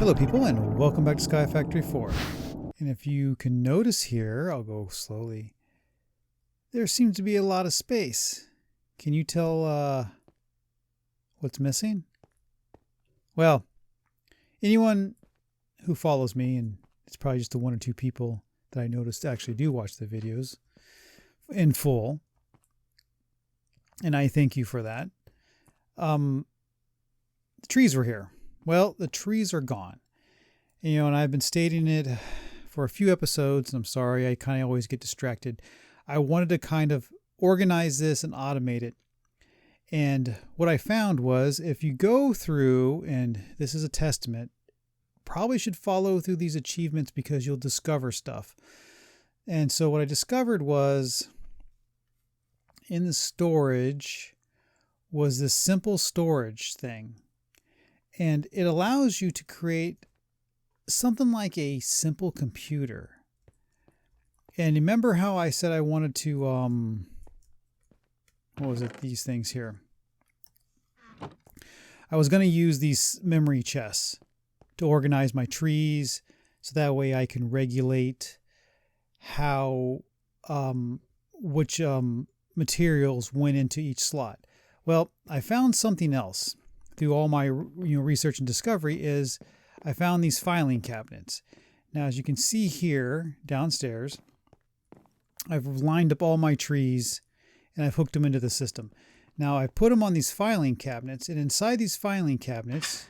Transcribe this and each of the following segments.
Hello people, and welcome back to SkyFactory 4. And if you can notice here, I'll go slowly, there seems to be a lot of space. Can you tell what's missing? Well, anyone who follows me, and it's probably just the one or two people that I noticed actually do watch the videos in full, and I thank you for that. The trees were here. Well, the trees are gone. And I've been stating it for a few episodes, and I'm sorry, I kind of always get distracted. I wanted to kind of organize this and automate it. And what I found was if you go through, and this is a testament, probably should follow through these achievements because you'll discover stuff. And so what I discovered was in the storage was this simple storage thing. And it allows you to create something like a simple computer. And remember how I said I wanted to, what was it? These things here. I was going to use these memory chests to organize my trees so that way I can regulate how, which materials went into each slot. Well, I found something else. Through all my research and discovery is I found these filing cabinets. Now, as you can see here downstairs, I've lined up all my trees and I've hooked them into the system. Now I put them on these filing cabinets, and inside these filing cabinets,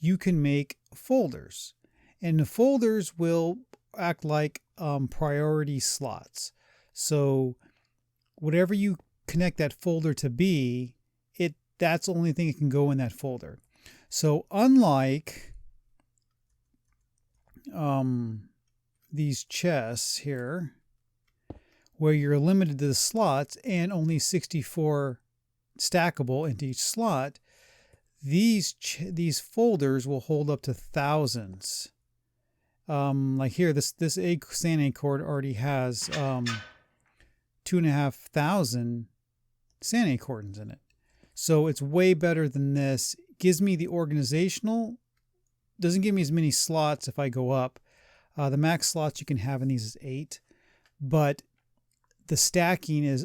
you can make folders, and the folders will act like priority slots. So whatever you connect that folder to be, that's the only thing that can go in that folder. So unlike these chests here, where you're limited to the slots and only 64 stackable into each slot, these folders will hold up to thousands. Like here, this SAN acorn already has 2,500 SAN acorns in it. So it's way better than this. Gives me the organizational, doesn't give me as many slots if I go up. The max slots you can have in these is 8, but the stacking is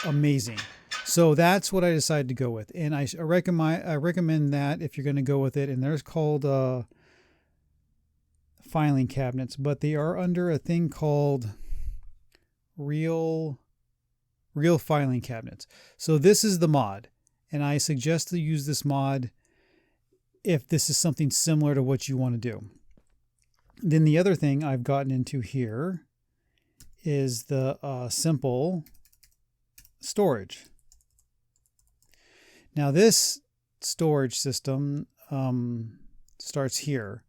amazing. So that's what I decided to go with, and I recommend that if you're going to go with it. And there's called filing cabinets, but they are under a thing called real filing cabinets. So this is the mod, and I suggest to use this mod if this is something similar to what you want to do. Then the other thing I've gotten into here is the simple storage. Now this storage system starts here.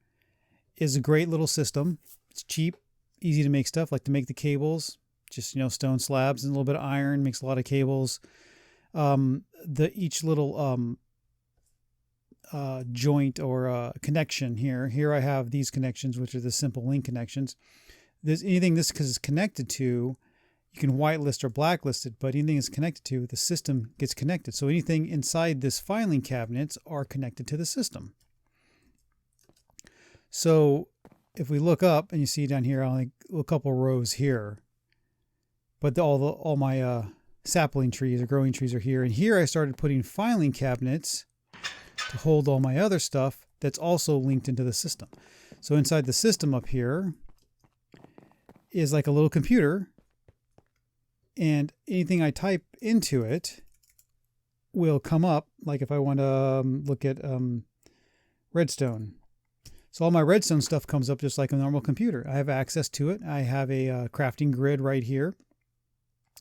Is a great little system. It's cheap, easy to make stuff, like to make the cables. Just, stone slabs and a little bit of iron, makes a lot of cables. Each little joint or connection here. Here I have these connections, which are the simple link connections. There's anything this is connected to, you can whitelist or blacklist it, but anything it's connected to, the system gets connected. So anything inside this filing cabinets are connected to the system. So if we look up and you see down here, only a couple rows here. But all my sapling trees or growing trees are here. And here I started putting filing cabinets to hold all my other stuff that's also linked into the system. So inside the system up here is like a little computer. And anything I type into it will come up. Like if I want to look at redstone. So all my redstone stuff comes up just like a normal computer. I have access to it. I have a crafting grid right here.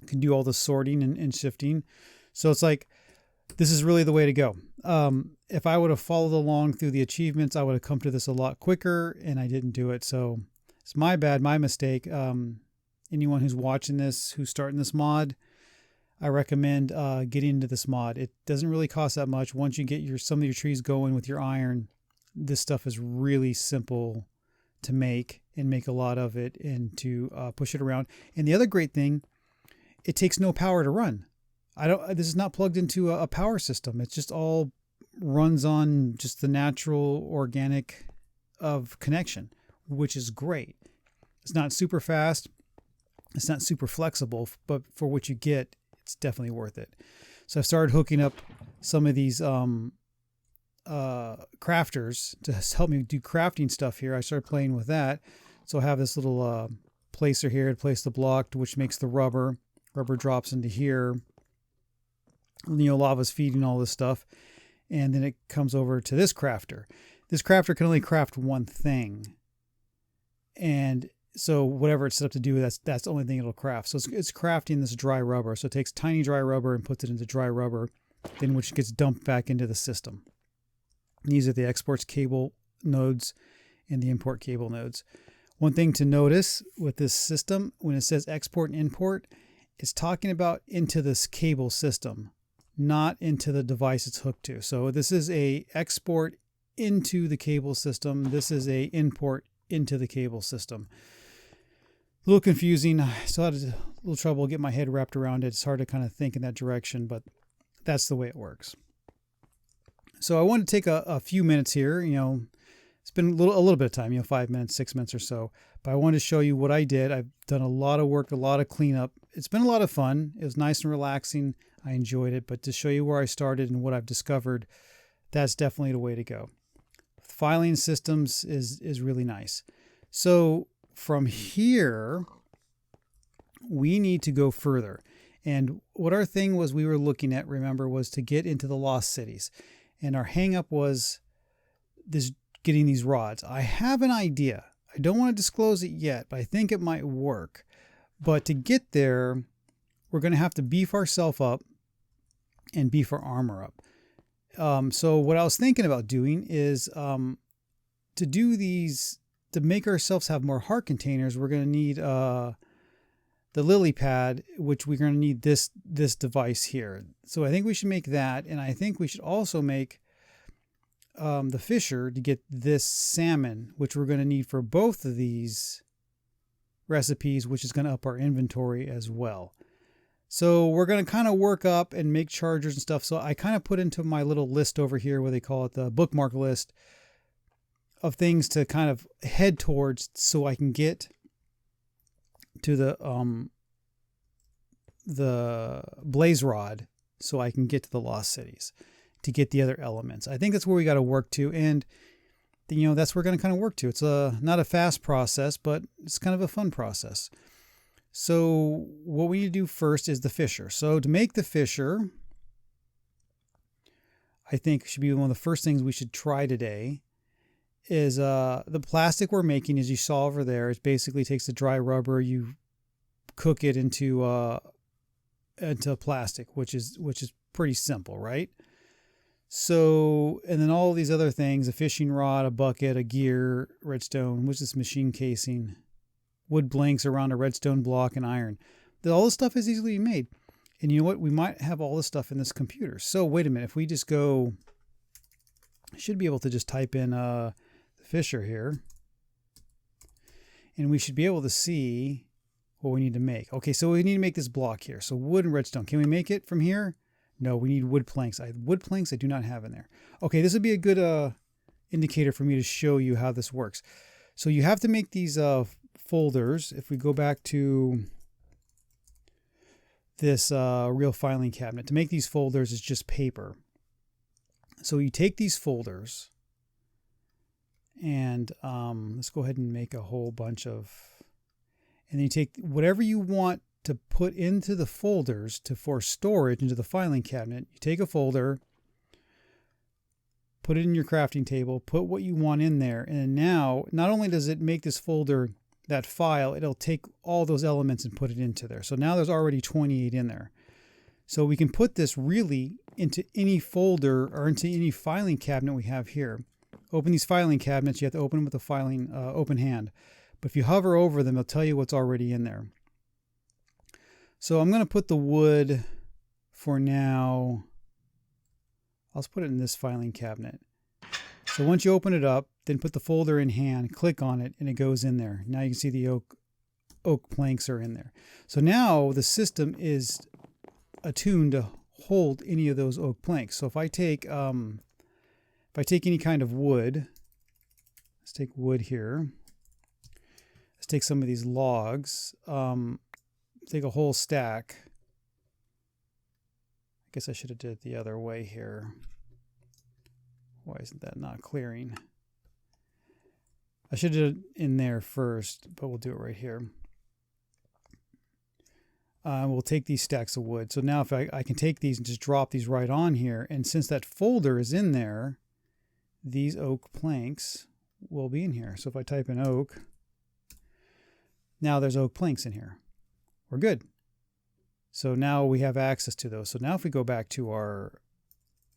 Can do all the sorting and shifting. So it's like, this is really the way to go. If I would have followed along through the achievements, I would have come to this a lot quicker, and I didn't do it. So it's my bad, my mistake. Anyone who's watching this, who's starting this mod, I recommend getting into this mod. It doesn't really cost that much. Once you get some of your trees going with your iron, this stuff is really simple to make and make a lot of it and to push it around. And the other great thing, it takes no power to run. This is not plugged into a power system. It's just all runs on just the natural organic of connection, which is great. It's not super fast. It's not super flexible, but for what you get, it's definitely worth it. So I've started hooking up some of these crafters to help me do crafting stuff here. I started playing with that. So I have this little placer here to place the block, which makes the rubber. Rubber drops into here. Lava's feeding all this stuff. And then it comes over to this crafter. This crafter can only craft one thing. And so whatever it's set up to do, that's the only thing it'll craft. So it's crafting this dry rubber. So it takes tiny dry rubber and puts it into dry rubber, then which gets dumped back into the system. These are the exports cable nodes and the import cable nodes. One thing to notice with this system, when it says export and import, it's talking about into this cable system, not into the device it's hooked to. So this is a export into the cable system. This is a import into the cable system. A little confusing. I still had a little trouble getting my head wrapped around it. It's hard to kind of think in that direction, but that's the way it works. So I want to take a few minutes here. It's been a little bit of time, 5 minutes, 6 minutes or so. But I wanted to show you what I did. I've done a lot of work, a lot of cleanup. It's been a lot of fun. It was nice and relaxing. I enjoyed it. But to show you where I started and what I've discovered, that's definitely the way to go. Filing systems is really nice. So from here, we need to go further. And what our thing was we were looking at, remember, was to get into the lost cities. And our hang up was getting these rods. I have an idea. I don't want to disclose it yet, but I think it might work. But to get there, we're going to have to beef ourselves up and beef our armor up. So what I was thinking about doing is to do these, to make ourselves have more heart containers, we're going to need the lily pad, which we're going to need this device here. So I think we should make that. And I think we should also make the fisher to get this salmon, which we're going to need for both of these recipes, which is going to up our inventory as well. So we're going to kind of work up and make chargers and stuff. So I kind of put into my little list over here, what they call it, the bookmark list of things to kind of head towards so I can get to the blaze rod so I can get to the lost cities to get the other elements. I think that's where we got to work to. And, that's where we're going to kind of work to. It's not a fast process, but it's kind of a fun process. So what we need to do first is the fisher. So to make the fisher, I think should be one of the first things we should try today is the plastic we're making, as you saw over there. It basically takes the dry rubber, you cook it into plastic, which is pretty simple, right? So, and then all these other things, a fishing rod, a bucket, a gear, redstone, which is machine casing, wood blanks around a redstone block, and iron. All this stuff is easily made. And you know what? We might have all this stuff in this computer. So wait a minute. If we just go, I should be able to just type in the fisher here. And we should be able to see what we need to make. Okay, so we need to make this block here. So wood and redstone. Can we make it from here? No, we need wood planks. Wood planks I do not have in there. Okay, this would be a good indicator for me to show you how this works. So you have to make these folders. If we go back to this real filing cabinet, to make these folders is just paper. So you take these folders and let's go ahead and make a whole bunch of, and then you take whatever you want to put into the folders for storage into the filing cabinet. You take a folder, put it in your crafting table, put what you want in there. And now, not only does it make this folder that file, it'll take all those elements and put it into there. So now there's already 28 in there. So we can put this really into any folder or into any filing cabinet we have here. Open these filing cabinets. You have to open them with a filing open hand. But if you hover over them, they'll tell you what's already in there. So I'm going to put the wood for now. I'll put it in this filing cabinet. So once you open it up, then put the folder in hand, click on it, and it goes in there. Now you can see the oak planks are in there. So now the system is attuned to hold any of those oak planks. So if I take if I take any kind of wood, let's take wood here. Let's take some of these logs. Take a whole stack. I guess I should have did it the other way here. Why isn't that not clearing? I should have did it in there first, but we'll do it right here. We'll take these stacks of wood. So now if I can take these and just drop these right on here. And since that folder is in there, these oak planks will be in here. So if I type in oak, now there's oak planks in here. We're good. So now we have access to those. So now if we go back to our,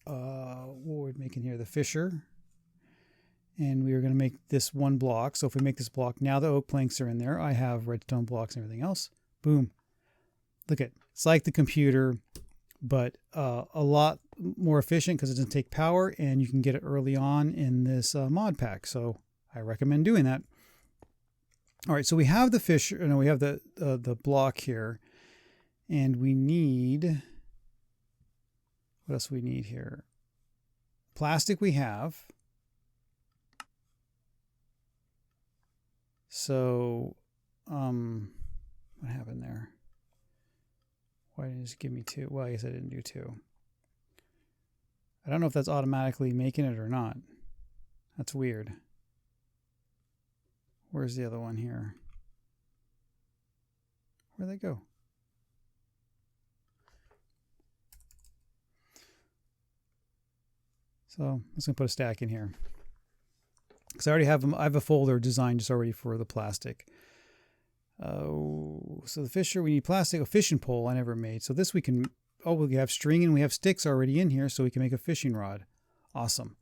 what we're making here, the fisher, and we are going to make this one block. So if we make this block, now the oak planks are in there. I have redstone blocks and everything else. Boom. Look at, it's like the computer, but a lot more efficient because it doesn't take power, and you can get it early on in this mod pack. So I recommend doing that. All right, so we have the fish, no, we have the block here, and we need, what else we need here? Plastic we have. So, what happened there? Why didn't it just give me 2? Well, I guess I didn't do 2. I don't know if that's automatically making it or not. That's weird. Where's the other one here? Where'd they go? So I'm just gonna put a stack in here because I already have them. I have a folder designed just already for the plastic. So the fisher, we need plastic, a fishing pole I never made. So this we can, oh, we have string and we have sticks already in here, so we can make a fishing rod. Awesome.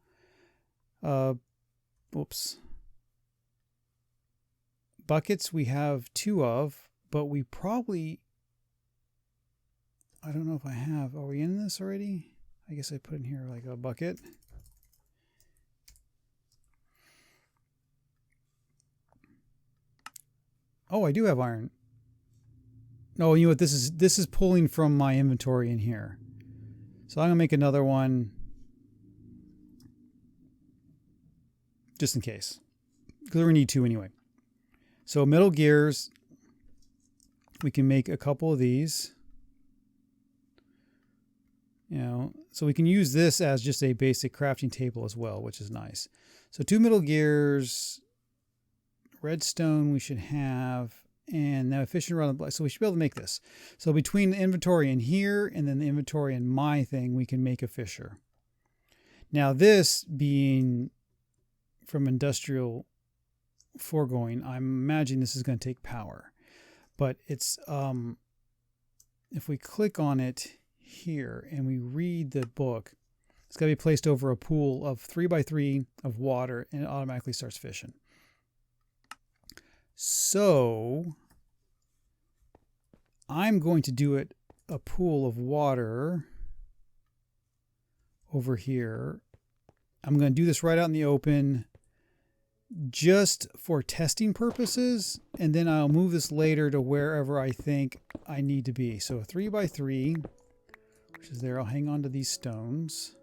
Oops. Buckets we have 2 of, but we probably, I don't know if I have, are we in this already? I guess I put in here like a bucket. Oh, I do have iron. No, you know what? This is pulling from my inventory in here. So I'm gonna make another one just in case, because we're gonna need 2 anyway. So metal gears, we can make a couple of these. You know, so we can use this as just a basic crafting table as well, which is nice. So 2 metal gears. Redstone we should have, and now fishing rod on the black. So we should be able to make this. So between the inventory in here and then the inventory in my thing, we can make a fisher. Now this being from industrial foregoing, I'm imagining this is going to take power. But it's, if we click on it here and we read the book, it's got to be placed over a pool of 3x3 of water, and it automatically starts fishing. So I'm going to do it a pool of water over here. I'm going to do this right out in the open just for testing purposes, and then I'll move this later to wherever I think I need to be. So a 3x3, which is there. I'll hang on to these stones.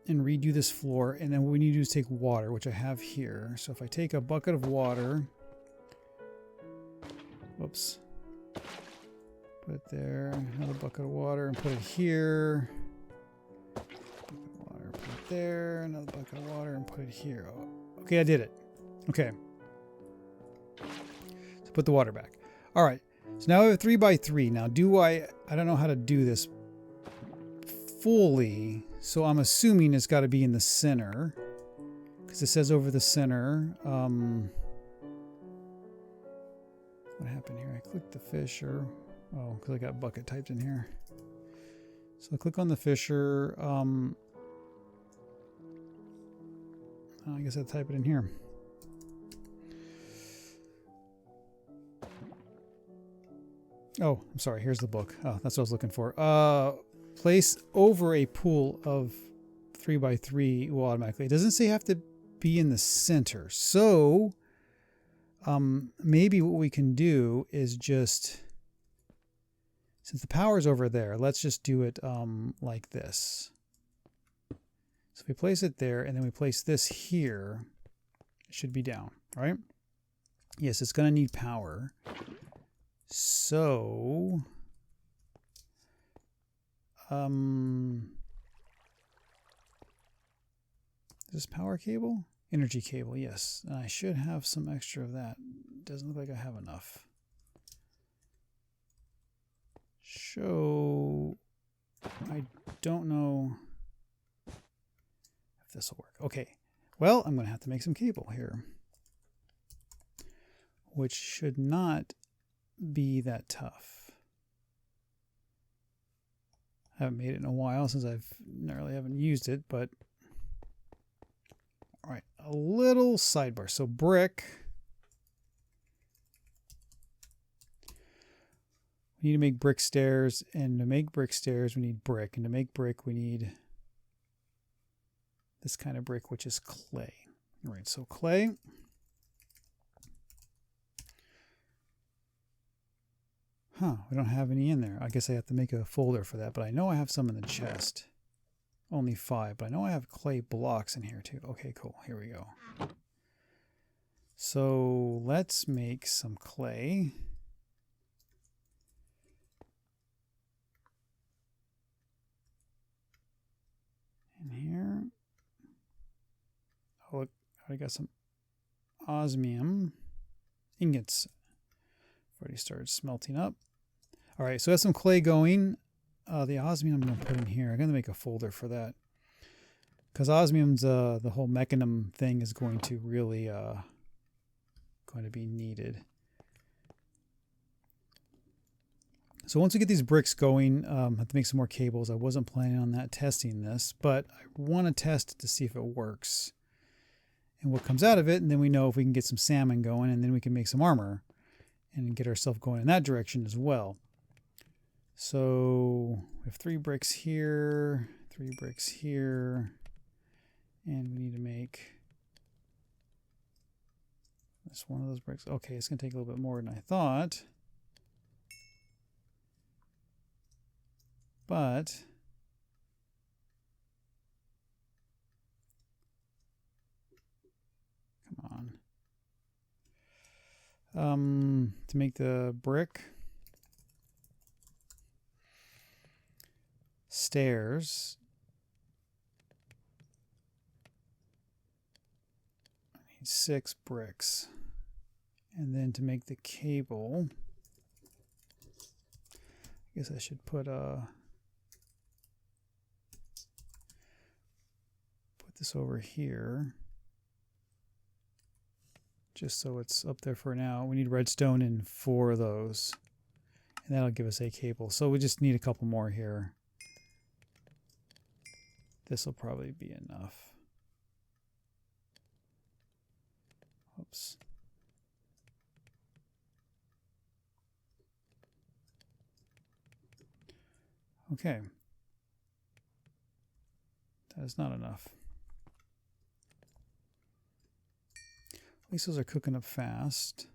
And redo this floor, and then what we need to do is take water, which I have here. So if I take a bucket of water, whoops, put it there, another bucket of water, and put it here. Bucket of water, put it there, another bucket of water, and put it here. Oh, okay, I did it. Okay. So put the water back. All right. So now we have a 3x3. Now I don't know how to do this fully. So I'm assuming it's got to be in the center because it says over the center. What happened here? I clicked the fisher. Oh, because I got bucket typed in here. So I click on the fisher. I guess I'll type it in here. Oh, I'm sorry. Here's the book. Oh, that's what I was looking for. Place over a pool of 3x3 will automatically. It doesn't say have to be in the center. So maybe what we can do is just Since the power's over there, let's just do it like this. So if we place it there and then we place this here, it should be down, right? Yes, it's going to need power. So, is this power cable? Energy cable, yes. I should have some extra of that. Doesn't look like I have enough. Show. I don't know if this will work. Okay. Well, I'm going to have to make some cable here, which should not be that tough. I haven't made it in a while since I've nearly haven't used it, but all right, a little sidebar. So brick. We need to make brick stairs, and to make brick stairs we need brick, and to make brick we need this kind of brick, which is clay. All right, so clay. We don't have any in there. I guess I have to make a folder for that, but I know I have some in the chest. Only 5, but I know I have clay blocks in here too. Okay, cool. Here we go. So let's make some clay. In here. Oh, look, I got some osmium ingots. Already started smelting up. All right, so I have some clay going. The osmium I'm going to put in here. I'm going to make a folder for that. Because osmium's, the whole mechanism thing is going to really going to be needed. So once we get these bricks going, I have to make some more cables. I wasn't planning on that testing this, but I want to test it to see if it works. And what comes out of it, and then we know if we can get some salmon going, and then we can make some armor and get ourselves going in that direction as well. So we have 3 bricks here, 3 bricks here, and we need to make this one of those bricks. Okay, it's going to take a little bit more than I thought. But come on. To make the brick stairs, I need 6 bricks. And then to make the cable, I guess I should put this over here, just so it's up there for now. We need redstone in 4 of those, and that'll give us a cable. So we just need a couple more here. This will probably be enough. Oops. Okay. That is not enough. At least those are cooking up fast.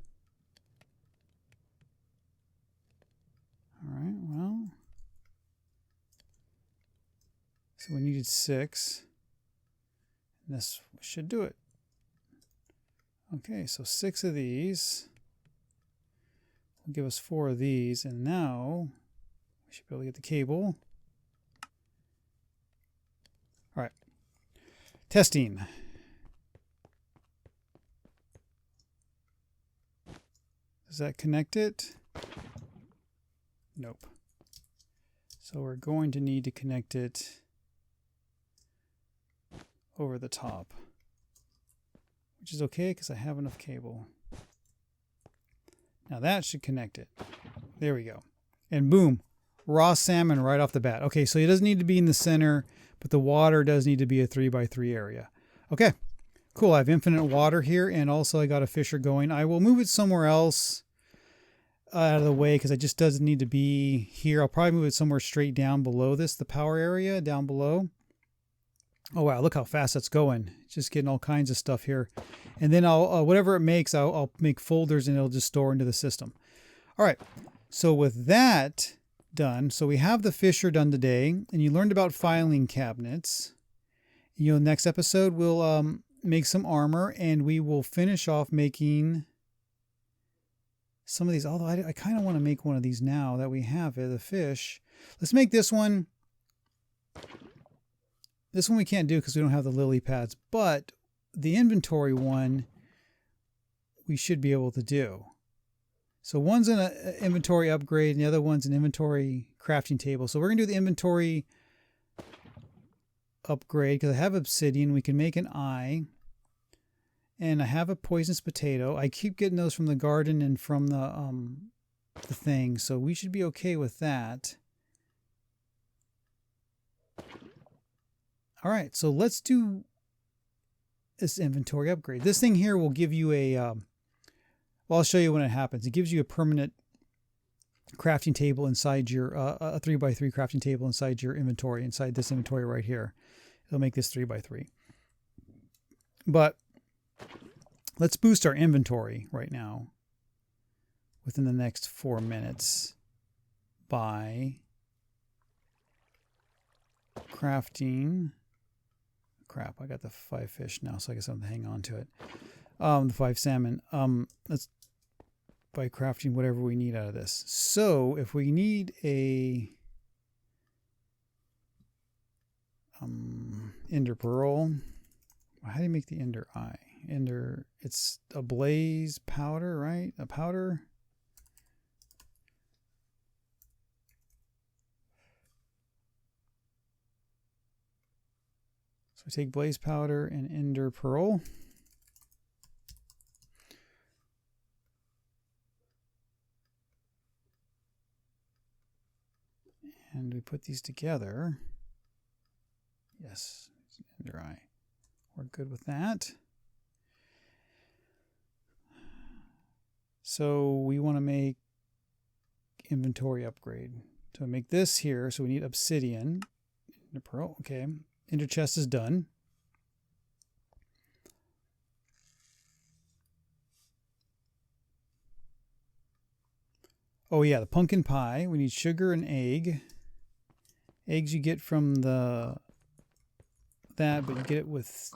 All right, well. So we needed 6. And this should do it. Okay, so 6 of these will give us 4 of these. And now we should be able to get the cable. All right. Testing. Does that connect it? Nope. So we're going to need to connect it over the top, which is okay because I have enough cable. Now that should connect it. There we go. And boom, raw salmon right off the bat. Okay, so it doesn't need to be in the center, but the water does need to be a 3x3 area. Okay. Cool, I have infinite water here, and also I got a fisher going. I will move it somewhere else out of the way because it just doesn't need to be here. I'll probably move it somewhere straight down below this, the power area down below. Oh wow, look how fast that's going. Just getting all kinds of stuff here. And then I'll, whatever it makes, I'll make folders and it'll just store into the system. All right, so with that, done. So we have the Fisher done today, and you learned about filing cabinets. Next episode we'll make some armor, and we will finish off making some of these. Although I kind of want to make one of these now that we have it, the fish. Let's make this one. This one we can't do because we don't have the lily pads, but the inventory one we should be able to do. So one's an inventory upgrade and the other one's an inventory crafting table. So we're going to do the inventory upgrade because I have obsidian. We can make an eye. And I have a poisonous potato. I keep getting those from the garden and from the thing. So we should be okay with that. All right, so let's do this inventory upgrade. This thing here will give you a... well, I'll show you when it happens. It gives you a permanent crafting table inside your... a 3x3 crafting table inside your inventory, inside this inventory right here. It'll make this 3x3. But let's boost our inventory right now within the next 4 minutes by crafting... Crap, I got the 5 fish now, so I guess I'm going to hang on to it. The 5 salmon. Let's by crafting whatever we need out of this. So if we need a ender pearl, how do you make the ender eye? Ender, it's a blaze powder, right? A powder. So we take blaze powder and ender pearl. And we put these together. Yes, ender eye. We're good with that. So we want to make inventory upgrade. So make this here. So we need obsidian. Ender pearl. Okay. Ender chest is done. Oh yeah, the pumpkin pie. We need sugar and egg. Eggs you get from that, but you get it with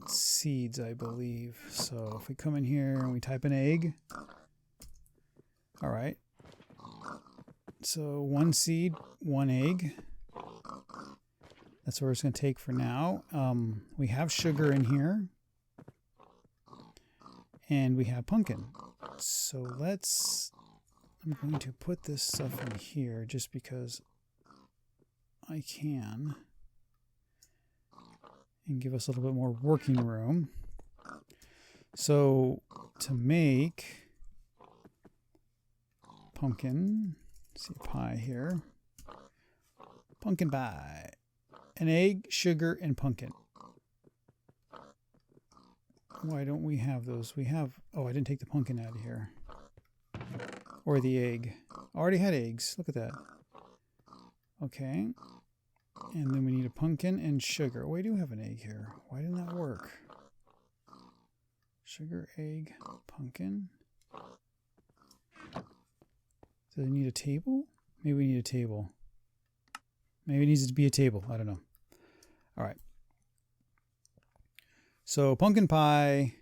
seeds, I believe. So if we come in here and we type an egg. All right. So 1 seed, 1 egg. That's what it's going to take for now. We have sugar in here. And we have pumpkin. So I'm going to put this stuff in here just because I can. And give us a little bit more working room. So to make pumpkin, let's see pie here. Pumpkin pie. An egg, sugar, and pumpkin. Why don't we have those? We have... oh, I didn't take the pumpkin out of here. Or the egg. I already had eggs. Look at that. Okay. And then we need a pumpkin and sugar. Oh, we do have an egg here. Why didn't that work? Sugar, egg, pumpkin. Do they need a table? Maybe we need a table. Maybe it needs to be a table. I don't know. All right. So pumpkin pie,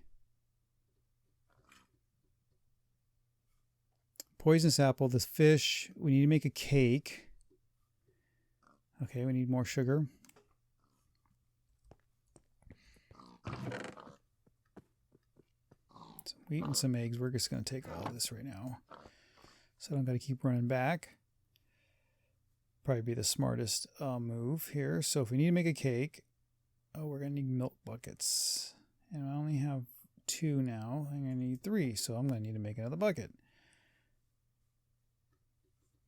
poisonous apple, this fish. We need to make a cake. Okay, we need more sugar. Some wheat and some eggs. We're just going to take all of this right now. So I don't got to keep running back. Probably be the smartest move here. So if we need to make a cake, we're going to need milk buckets. And I only have 2 now. I'm going to need 3, so I'm going to need to make another bucket.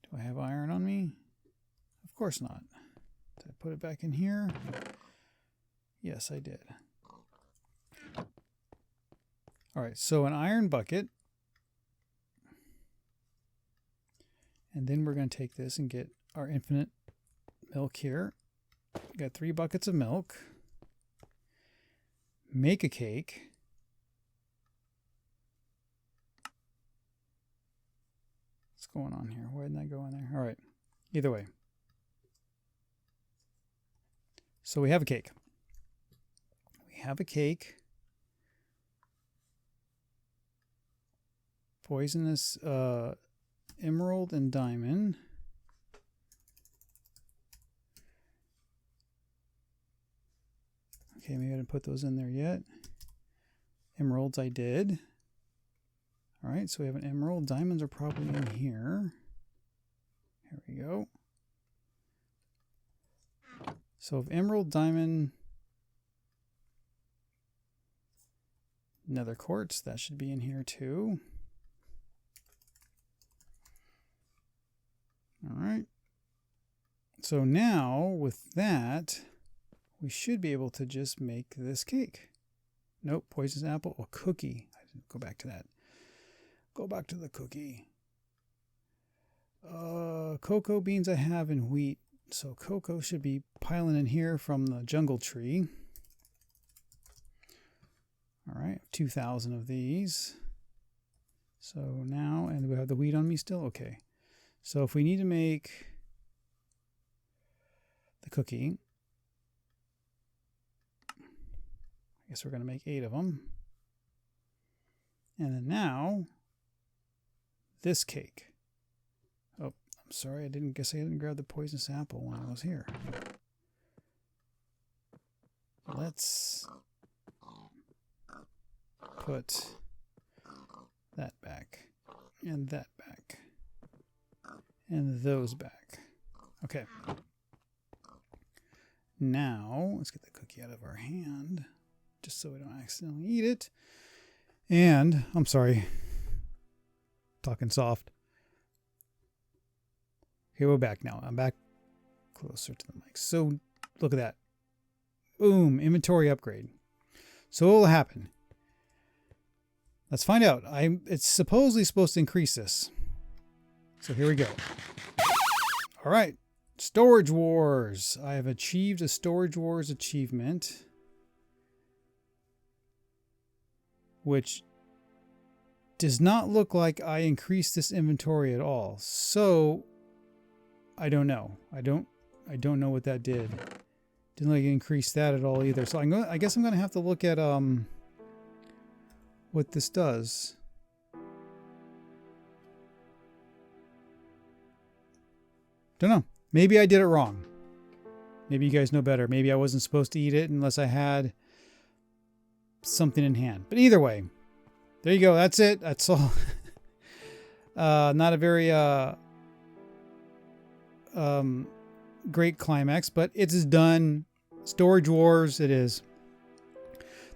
Do I have iron on me? Of course not. Did I put it back in here? Yes, I did. All right, so an iron bucket. And then we're going to take this and get our infinite milk here. We got 3 buckets of milk. Make a cake. What's going on here? Why didn't that go in there? All right. Either way. So we have a cake. We have a cake. Poisonous emerald and diamond. Okay, maybe I didn't put those in there yet. Emeralds I did. All right, so we have an emerald. Diamonds are probably in here. Here we go. So if emerald, diamond, nether quartz, that should be in here too. All right. So now with that, we should be able to just make this cake. Nope, poisonous apple or cookie. I didn't go back to that. Go back to the cookie. Cocoa beans I have in wheat. So cocoa should be piling in here from the jungle tree. All right, 2,000 of these. So now, and we have the wheat on me still? Okay. So if we need to make the cookie, I guess we're going to make 8 of them. And then now, this cake. Oh, I'm sorry, I didn't grab the poisonous apple when I was here. Let's put that back, and that back, and those back. Okay. Now, let's get the cookie out of our hand, just so we don't accidentally eat it. And, I'm sorry, talking soft. Okay, we're back now. I'm back closer to the mic. So, look at that. Boom, inventory upgrade. So what will happen? Let's find out. It's supposedly supposed to increase this. So here we go. All right, Storage Wars. I have achieved a Storage Wars achievement, which does not look like I increased this inventory at all. So I don't know. I don't know what that did. Didn't like increase that at all either. So I guess I'm gonna have to look at what this does. Don't know. Maybe I did it wrong. Maybe you guys know better. Maybe I wasn't supposed to eat it unless I had something in hand. But either way, there you go. That's it. That's all. Not a very great climax, but it's done. Storage Wars it is.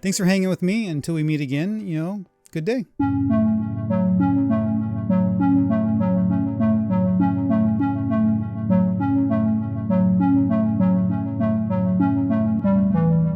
Thanks for hanging with me. Until we meet again, good day.